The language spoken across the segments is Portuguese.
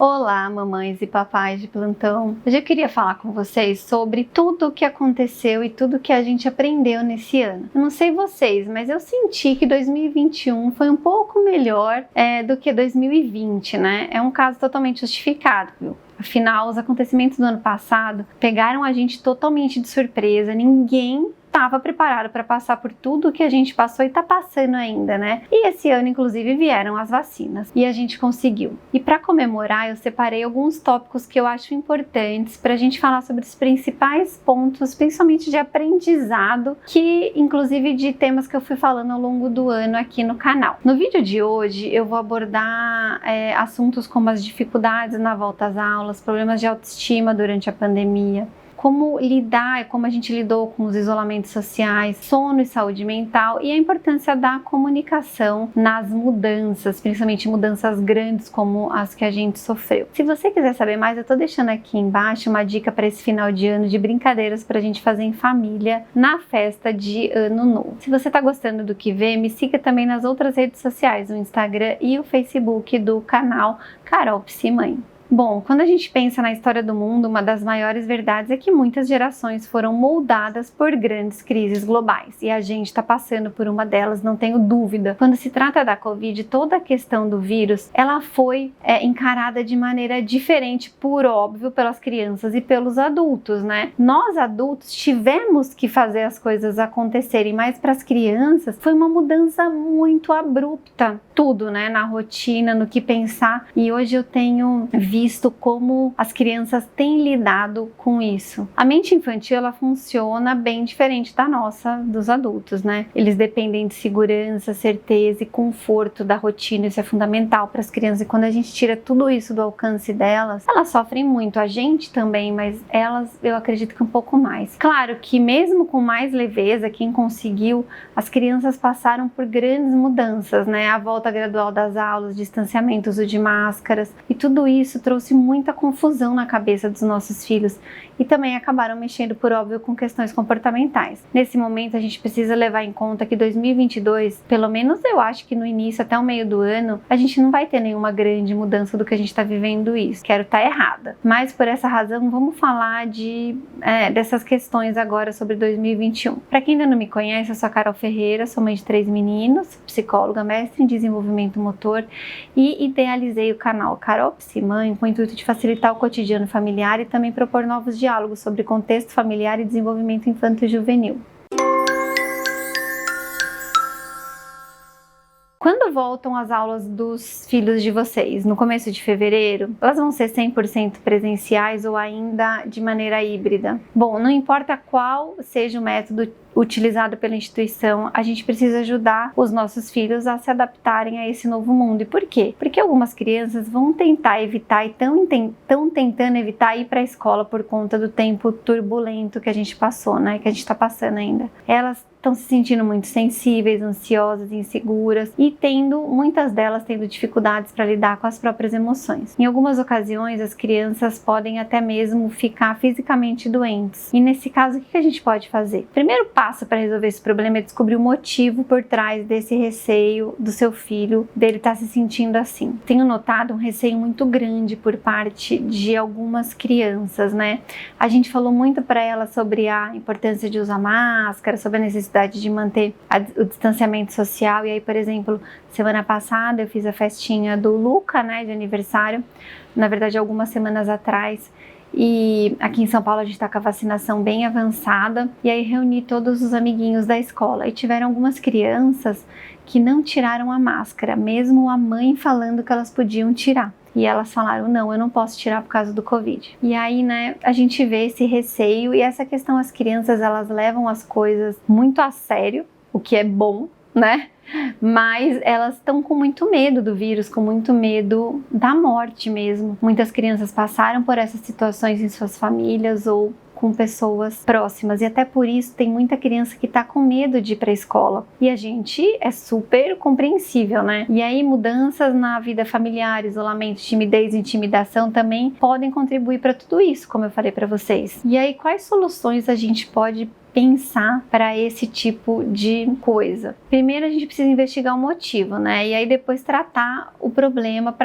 Olá, mamães e papais de plantão. Hoje eu queria falar com vocês sobre tudo o que aconteceu e tudo que a gente aprendeu nesse ano. Eu não sei vocês, mas eu senti que 2021 foi um pouco melhor do que 2020, né? É um caso totalmente justificado, viu? Afinal, os acontecimentos do ano passado pegaram a gente totalmente de surpresa. Ninguém estava preparado para passar por tudo que a gente passou e está passando ainda, né? E esse ano, inclusive, vieram as vacinas e a gente conseguiu. E para comemorar, eu separei alguns tópicos que eu acho importantes para a gente falar sobre os principais pontos, principalmente de aprendizado, que inclusive de temas que eu fui falando ao longo do ano aqui no canal. No vídeo de hoje, eu vou abordar assuntos como as dificuldades na volta às aulas, problemas de autoestima durante a pandemia, como lidar, como a gente lidou com os isolamentos sociais, sono e saúde mental e a importância da comunicação nas mudanças, principalmente mudanças grandes como as que a gente sofreu. Se você quiser saber mais, eu tô deixando aqui embaixo uma dica para esse final de ano de brincadeiras para a gente fazer em família na festa de Ano Novo. Se você tá gostando do que vê, me siga também nas outras redes sociais, o Instagram e o Facebook do canal Carol Psimãe. Bom, quando a gente pensa na história do mundo, uma das maiores verdades é que muitas gerações foram moldadas por grandes crises globais e a gente está passando por uma delas, não tenho dúvida. Quando se trata da Covid, toda a questão do vírus, ela foi encarada de maneira diferente, por óbvio, pelas crianças e pelos adultos, né? Nós adultos tivemos que fazer as coisas acontecerem, mas para as crianças foi uma mudança muito abrupta. Tudo, né? Na rotina, no que pensar, e hoje eu tenho visto como as crianças têm lidado com isso. A mente infantil, ela funciona bem diferente da nossa, dos adultos, né? Eles dependem de segurança, certeza e conforto da rotina, isso é fundamental para as crianças, e quando a gente tira tudo isso do alcance delas, elas sofrem muito, a gente também, mas elas, eu acredito que um pouco mais. Claro que mesmo com mais leveza, quem conseguiu, as crianças passaram por grandes mudanças, né? A volta gradual das aulas, distanciamento, uso de máscaras, e tudo isso trouxe muita confusão na cabeça dos nossos filhos e também acabaram mexendo, por óbvio, com questões comportamentais. Nesse momento, a gente precisa levar em conta que 2022, pelo menos eu acho que no início, até o meio do ano, a gente não vai ter nenhuma grande mudança do que a gente está vivendo isso. Quero estar errada. Mas, por essa razão, vamos falar dessas questões agora sobre 2021. Para quem ainda não me conhece, eu sou a Carol Ferreira, sou mãe de 3 meninos, psicóloga, mestre em desenvolvimento motor e idealizei o canal Carol Psimãe com o intuito de facilitar o cotidiano familiar e também propor novos diálogos sobre contexto familiar e desenvolvimento infanto-juvenil. Quando voltam as aulas dos filhos de vocês? No começo de fevereiro, elas vão ser 100% presenciais ou ainda de maneira híbrida? Bom, não importa qual seja o método utilizado pela instituição, a gente precisa ajudar os nossos filhos a se adaptarem a esse novo mundo. E por quê? Porque algumas crianças vão tentar evitar e estão tentando evitar ir para a escola por conta do tempo turbulento que a gente passou, né? Que a gente está passando ainda. Elas estão se sentindo muito sensíveis, ansiosas, inseguras e muitas delas tendo dificuldades para lidar com as próprias emoções. Em algumas ocasiões, as crianças podem até mesmo ficar fisicamente doentes. E nesse caso, o que a gente pode fazer? Primeiro passo para resolver esse problema é descobrir o motivo por trás desse receio do seu filho, dele estar se sentindo assim. Tenho notado um receio muito grande por parte de algumas crianças, né? A gente falou muito para elas sobre a importância de usar máscara, sobre a necessidade de manter o distanciamento social. E aí, por exemplo, semana passada eu fiz a festinha do Luca, né, de aniversário, na verdade algumas semanas atrás, e aqui em São Paulo a gente está com a vacinação bem avançada, e aí reuni todos os amiguinhos da escola, e tiveram algumas crianças que não tiraram a máscara, mesmo a mãe falando que elas podiam tirar. E elas falaram, não, eu não posso tirar por causa do Covid. E aí, né, a gente vê esse receio e essa questão, as crianças, elas levam as coisas muito a sério, o que é bom, né? Mas elas estão com muito medo do vírus, com muito medo da morte mesmo. Muitas crianças passaram por essas situações em suas famílias ou com pessoas próximas, e até por isso tem muita criança que tá com medo de ir pra escola, e a gente é super compreensível, né? E aí mudanças na vida familiar, isolamento, timidez, intimidação também podem contribuir para tudo isso, como eu falei para vocês. E aí quais soluções a gente pode pensar para esse tipo de coisa? Primeiro a gente precisa investigar o motivo, né? E aí depois tratar o problema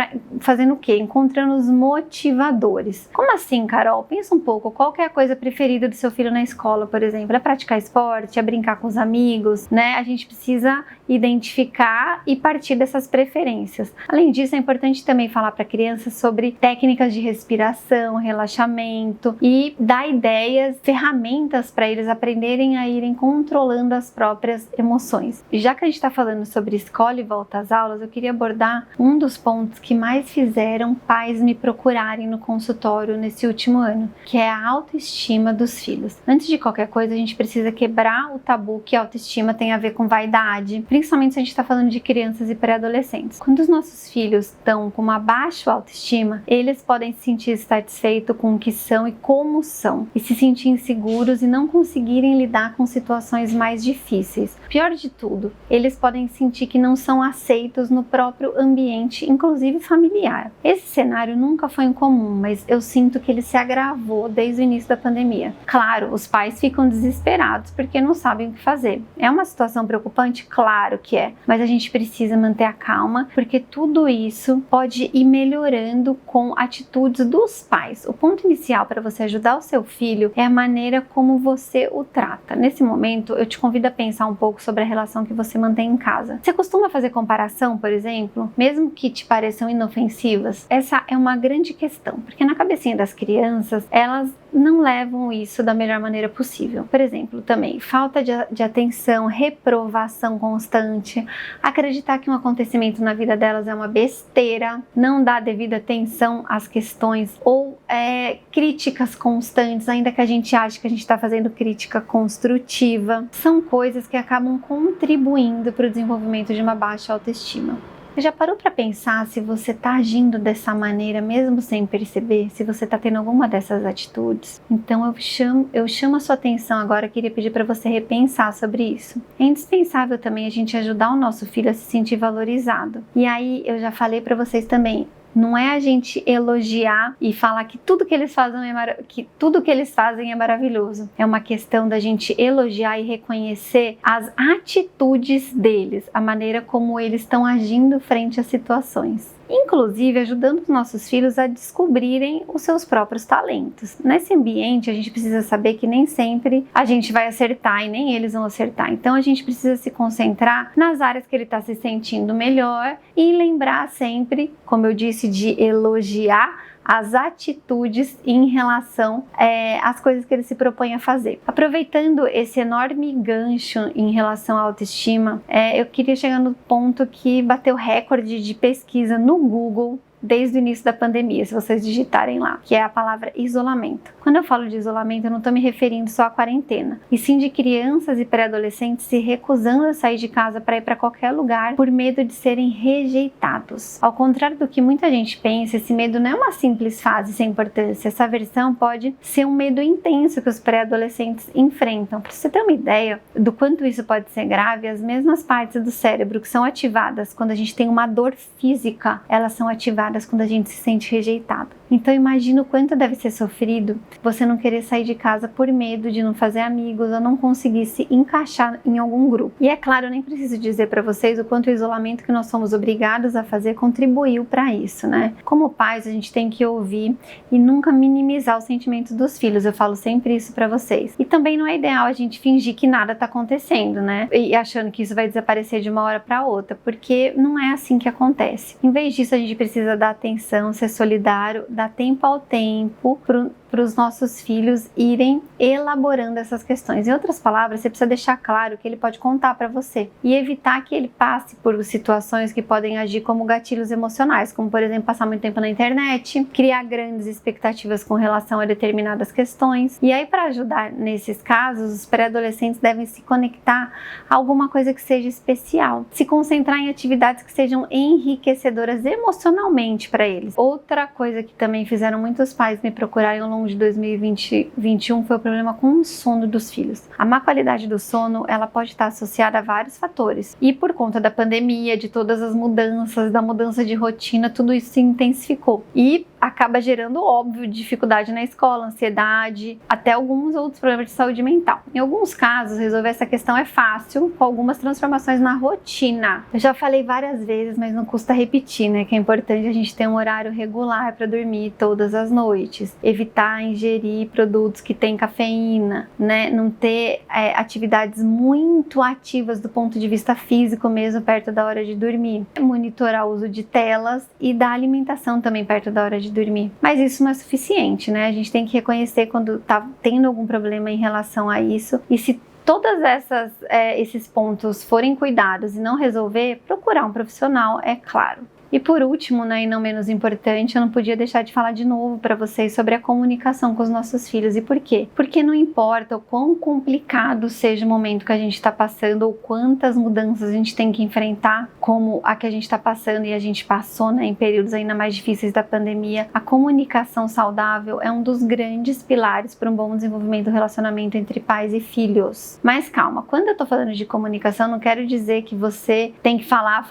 fazendo o quê? Encontrando os motivadores. Como assim, Carol? Pensa um pouco, qual que é a coisa preferida do seu filho na escola, por exemplo? É praticar esporte, é brincar com os amigos, né? A gente precisa identificar e partir dessas preferências. Além disso, é importante também falar para a criança sobre técnicas de respiração, relaxamento e dar ideias, ferramentas para eles aprenderem a irem controlando as próprias emoções. E já que a gente está falando sobre escola e volta às aulas, eu queria abordar um dos pontos que mais fizeram pais me procurarem no consultório nesse último ano, que é a autoestima dos filhos. Antes de qualquer coisa, a gente precisa quebrar o tabu que a autoestima tem a ver com vaidade, principalmente se a gente está falando de crianças e pré-adolescentes. Quando os nossos filhos estão com uma baixa autoestima, eles podem se sentir satisfeitos com o que são e como são, e se sentir inseguros e não conseguirem lidar com situações mais difíceis. Pior de tudo, eles podem sentir que não são aceitos no próprio ambiente, inclusive familiar. Esse cenário nunca foi incomum, mas eu sinto que ele se agravou desde o início da pandemia. Claro, os pais ficam desesperados porque não sabem o que fazer. É uma situação preocupante? Claro que é, mas a gente precisa manter a calma, porque tudo isso pode ir melhorando com atitudes dos pais. O ponto inicial para você ajudar o seu filho é a maneira como você o trata. Nesse momento, eu te convido a pensar um pouco sobre a relação que você mantém em casa. Você costuma fazer comparação, por exemplo, mesmo que te pareçam inofensivas? Essa é uma grande questão, porque na cabecinha das crianças, elas não levam isso da melhor maneira possível. Por exemplo, também falta de atenção, reprovação constante, acreditar que um acontecimento na vida delas é uma besteira, não dar devida atenção às questões ou críticas constantes, ainda que a gente ache que a gente está fazendo crítica construtiva. São coisas que acabam contribuindo para o desenvolvimento de uma baixa autoestima. Você já parou para pensar se você está agindo dessa maneira mesmo sem perceber? Se você está tendo alguma dessas atitudes? Então eu chamo a sua atenção agora, queria pedir para você repensar sobre isso. É indispensável também a gente ajudar o nosso filho a se sentir valorizado. E aí eu já falei para vocês também, não é a gente elogiar e falar que tudo que eles fazem é maravilhoso. É uma questão da gente elogiar e reconhecer as atitudes deles, a maneira como eles estão agindo frente às situações. Inclusive ajudando os nossos filhos a descobrirem os seus próprios talentos. Nesse ambiente a gente precisa saber que nem sempre a gente vai acertar e nem eles vão acertar. Então a gente precisa se concentrar nas áreas que ele está se sentindo melhor e lembrar sempre, como eu disse, de elogiar as atitudes em relação às coisas que ele se propõe a fazer. Aproveitando esse enorme gancho em relação à autoestima, eu queria chegar no ponto que bateu recorde de pesquisa no Google desde o início da pandemia, se vocês digitarem lá, que é a palavra isolamento. Quando eu falo de isolamento, eu não estou me referindo só à quarentena, e sim de crianças e pré-adolescentes se recusando a sair de casa para ir para qualquer lugar por medo de serem rejeitados. Ao contrário do que muita gente pensa, esse medo não é uma simples fase sem importância. Essa aversão pode ser um medo intenso que os pré-adolescentes enfrentam. Para você ter uma ideia do quanto isso pode ser grave, as mesmas partes do cérebro que são ativadas quando a gente tem uma dor física, elas são ativadas quando a gente se sente rejeitado. Então imagina o quanto deve ser sofrido você não querer sair de casa por medo de não fazer amigos ou não conseguir se encaixar em algum grupo. E é claro, eu nem preciso dizer para vocês o quanto o isolamento que nós somos obrigados a fazer contribuiu para isso, né? Como pais, a gente tem que ouvir e nunca minimizar os sentimentos dos filhos. Eu falo sempre isso para vocês. E também não é ideal a gente fingir que nada tá acontecendo, né? E achando que isso vai desaparecer de uma hora para outra, porque não é assim que acontece. Em vez disso, a gente precisa dar atenção, ser solidário, dar tempo ao tempo para os nossos filhos irem elaborando essas questões. Em outras palavras, você precisa deixar claro que ele pode contar para você e evitar que ele passe por situações que podem agir como gatilhos emocionais, como por exemplo passar muito tempo na internet, criar grandes expectativas com relação a determinadas questões. E aí, para ajudar nesses casos, os pré-adolescentes devem se conectar a alguma coisa que seja especial, se concentrar em atividades que sejam enriquecedoras emocionalmente para eles. Outra coisa que também fizeram muitos pais me procurarem ao longo de 2021 foi o problema com o sono dos filhos. A má qualidade do sono, ela pode estar associada a vários fatores. E por conta da pandemia, de todas as mudanças, da mudança de rotina, tudo isso se intensificou. E acaba gerando, óbvio, dificuldade na escola, ansiedade, até alguns outros problemas de saúde mental. Em alguns casos, resolver essa questão é fácil, com algumas transformações na rotina. Eu já falei várias vezes, mas não custa repetir, né? Que é importante a gente ter um horário regular para dormir todas as noites, evitar ingerir produtos que têm cafeína, né? Não ter atividades muito ativas do ponto de vista físico mesmo perto da hora de dormir. Monitorar o uso de telas e da alimentação também perto da hora de dormir. Mas isso não é suficiente, né? A gente tem que reconhecer quando tá tendo algum problema em relação a isso, e se todas esses pontos forem cuidados e não resolver, procurar um profissional, é claro. E por último, né, e não menos importante, eu não podia deixar de falar de novo para vocês sobre a comunicação com os nossos filhos. E por quê? Porque não importa o quão complicado seja o momento que a gente está passando ou quantas mudanças a gente tem que enfrentar, como a que a gente está passando e a gente passou, né, em períodos ainda mais difíceis da pandemia, a comunicação saudável é um dos grandes pilares para um bom desenvolvimento do relacionamento entre pais e filhos. Mas calma, quando eu estou falando de comunicação, não quero dizer que você tem que falar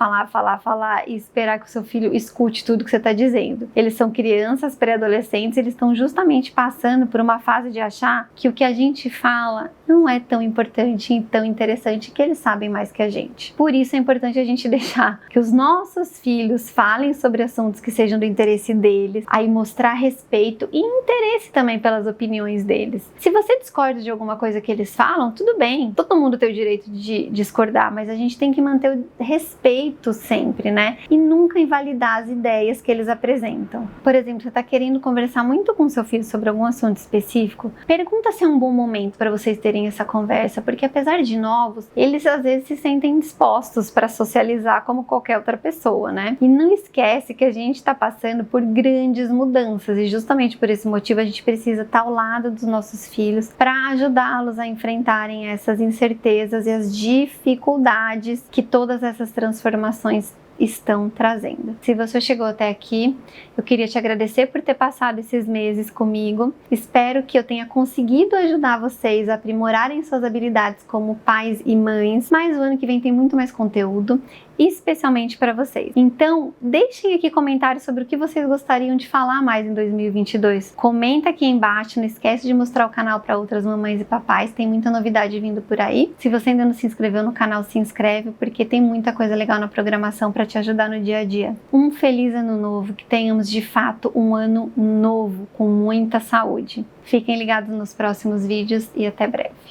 e esperar que o seu filho escute tudo que você está dizendo. Eles são crianças, pré-adolescentes, eles estão justamente passando por uma fase de achar que o que a gente fala não é tão importante e tão interessante, que eles sabem mais que a gente. Por isso é importante a gente deixar que os nossos filhos falem sobre assuntos que sejam do interesse deles, aí mostrar respeito e interesse também pelas opiniões deles. Se você discorda de alguma coisa que eles falam, tudo bem, todo mundo tem o direito de discordar, mas a gente tem que manter o respeito sempre, né? E nunca invalidar as ideias que eles apresentam. Por exemplo, você está querendo conversar muito com seu filho sobre algum assunto específico, pergunta se é um bom momento para vocês terem essa conversa, porque apesar de novos, eles às vezes se sentem dispostos para socializar como qualquer outra pessoa, né? E não esquece que a gente está passando por grandes mudanças e justamente por esse motivo a gente precisa estar ao lado dos nossos filhos para ajudá-los a enfrentarem essas incertezas e as dificuldades que todas essas transformações estão trazendo. Se você chegou até aqui, eu queria te agradecer por ter passado esses meses comigo. Espero que eu tenha conseguido ajudar vocês a aprimorarem suas habilidades como pais e mães, mas o ano que vem tem muito mais conteúdo, especialmente para vocês. Então, deixem aqui comentários sobre o que vocês gostariam de falar mais em 2022. Comenta aqui embaixo, não esquece de mostrar o canal para outras mamães e papais, tem muita novidade vindo por aí. Se você ainda não se inscreveu no canal, se inscreve, porque tem muita coisa legal na programação para te ajudar no dia a dia. Um feliz ano novo, que tenhamos de fato um ano novo, com muita saúde. Fiquem ligados nos próximos vídeos e até breve.